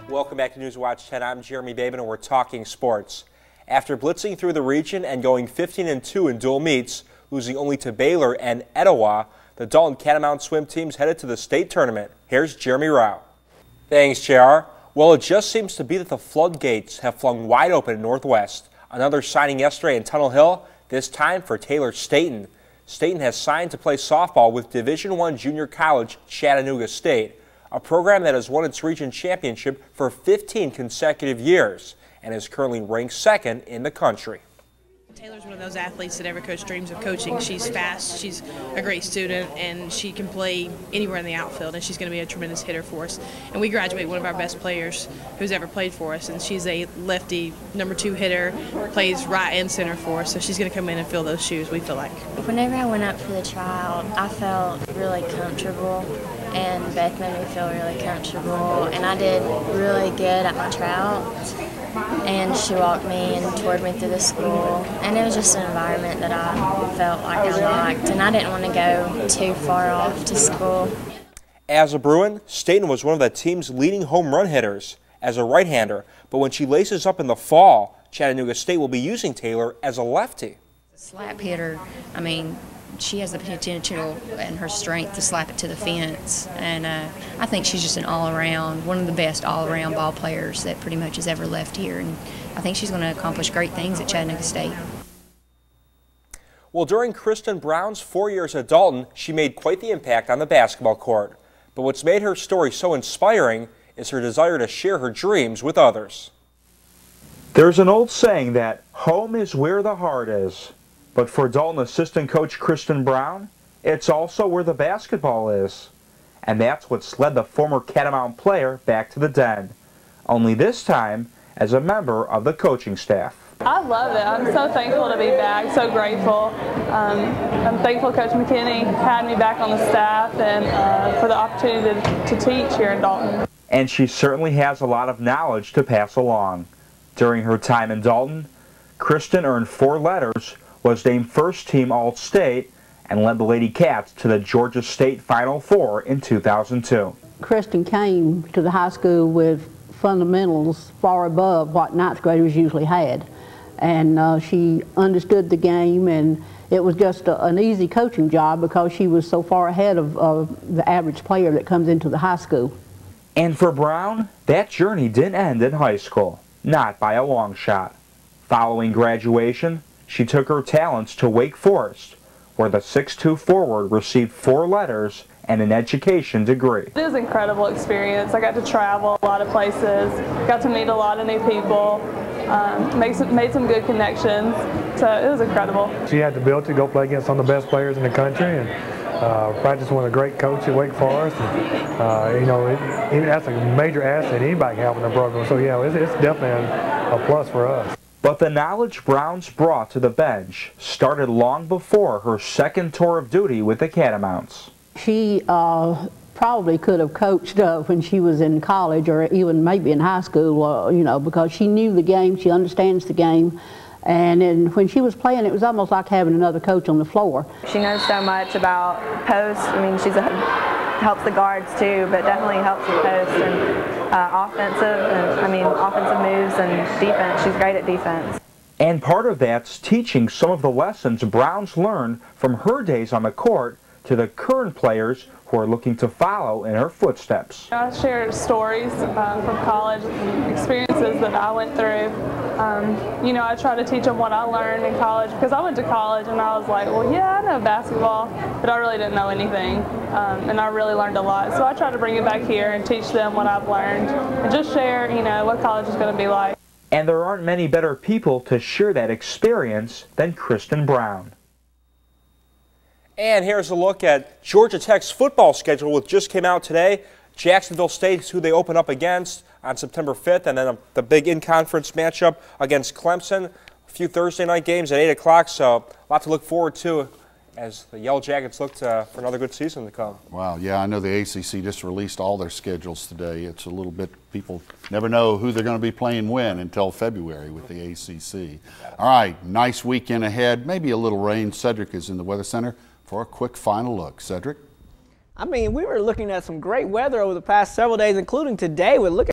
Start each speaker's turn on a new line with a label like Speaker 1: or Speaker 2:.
Speaker 1: Welcome back to Newswatch 10. I'm Jeremy Babin, and we're talking sports. After blitzing through the region and going 15-2 in dual meets, losing only to Baylor and Etowah, the Dalton Catamount swim team's headed to the state tournament. Here's Jeremy Rao. Thanks, JR. Well, it just seems to be that the floodgates have flung wide open in Northwest. Another signing yesterday in Tunnel Hill, this time for Taylor Staten. Staten has signed to play softball with Division I junior college Chattanooga State, a program that has won its region championship for 15 consecutive years and is currently ranked second in the country.
Speaker 2: Taylor's one of those athletes that every coach dreams of coaching. She's fast, she's a great student, and she can play anywhere in the outfield, and she's going to be a tremendous hitter for us. And we graduate one of our best players who's ever played for us, and she's a lefty #2 hitter, plays right and center for us, so she's going to come in and fill those shoes, we feel like.
Speaker 3: Whenever I went up for the tryout, I felt really comfortable, and Beth made me feel really comfortable, and I did really good at my tryout. And she walked me and toured me through the school, and it was just an environment that I felt like I liked, and I didn't want to go too far off to school.
Speaker 1: As a Bruin, Staten was one of the team's leading home run hitters as a right-hander, but when she laces up in the fall, Chattanooga State will be using Taylor as a lefty.
Speaker 4: Slap hitter, I mean, she has the potential and her strength to slap it to the fence, and I think she's just an all-around, one of the best all-around ball players that pretty much has ever left here, and I think she's going to accomplish great things at Chattanooga State.
Speaker 1: Well, during Kristen Brown's 4 years at Dalton, she made quite the impact on the basketball court. But what's made her story so inspiring is her desire to share her dreams with others.
Speaker 5: There's an old saying that home is where the heart is. But for Dalton assistant coach Kristen Brown, it's also where the basketball is. And that's what's led the former Catamount player back to the Den, only this time as a member of the coaching staff.
Speaker 6: I love it. I'm so thankful to be back, so grateful. I'm thankful Coach McKinney had me back on the staff and for the opportunity to teach here in Dalton.
Speaker 5: And she certainly has a lot of knowledge to pass along. During her time in Dalton, Kristen earned 4 letters, was named first team All-State, and led the Lady Cats to the Georgia State Final Four in 2002.
Speaker 7: Kristen came to the high school with fundamentals far above what ninth graders usually had. And she understood the game, and it was just an easy coaching job because she was so far ahead of the average player that comes into the high school.
Speaker 5: And for Brown, that journey didn't end in high school, not by a long shot. Following graduation, she took her talents to Wake Forest, where the 6'2" forward received 4 letters and an education degree.
Speaker 6: It was an incredible experience. I got to travel a lot of places, got to meet a lot of new people, made some good connections, so it was incredible.
Speaker 8: She had the ability to go play against some of the best players in the country, and practice with a great coach at Wake Forest. And, you know, that's a major asset anybody can have in the program, so yeah, it's definitely a plus for us.
Speaker 5: But the knowledge Brown's brought to the bench started long before her second tour of duty with the Catamounts.
Speaker 7: She probably could have coached when she was in college or even maybe in high school, you know, because she knew the game, she understands the game. And then when she was playing, it was almost like having another coach on the floor.
Speaker 9: She knows so much about post. I mean, helps the guards too, but definitely helps with post and offensive moves and defense. She's great at defense.
Speaker 5: And part of that's teaching some of the lessons Brown's learned from her days on the court to the current players who are looking to follow in her footsteps.
Speaker 6: I share stories from college, experiences that I went through. You know, I try to teach them what I learned in college, because I went to college and I was like, well, yeah, I know basketball, but I really didn't know anything, and I really learned a lot. So I try to bring it back here and teach them what I've learned, and just share, you know, what college is going to be like.
Speaker 5: And there aren't many better people to share that experience than Kristen Brown.
Speaker 1: And here's a look at Georgia Tech's football schedule, which just came out today. Jacksonville State is who they open up against on September 5th, and then the big in-conference matchup against Clemson. A few Thursday night games at 8 o'clock, so a lot to look forward to as the Yellow Jackets look for another good season to come.
Speaker 10: Wow, yeah, I know the ACC just released all their schedules today. It's a little bit, people never know who they're going to be playing when until February with the ACC. All right, nice weekend ahead, maybe a little rain. Cedric is in the Weather Center for a quick final look. Cedric?
Speaker 11: I mean, we were looking at some great weather over the past several days, including today. We're looking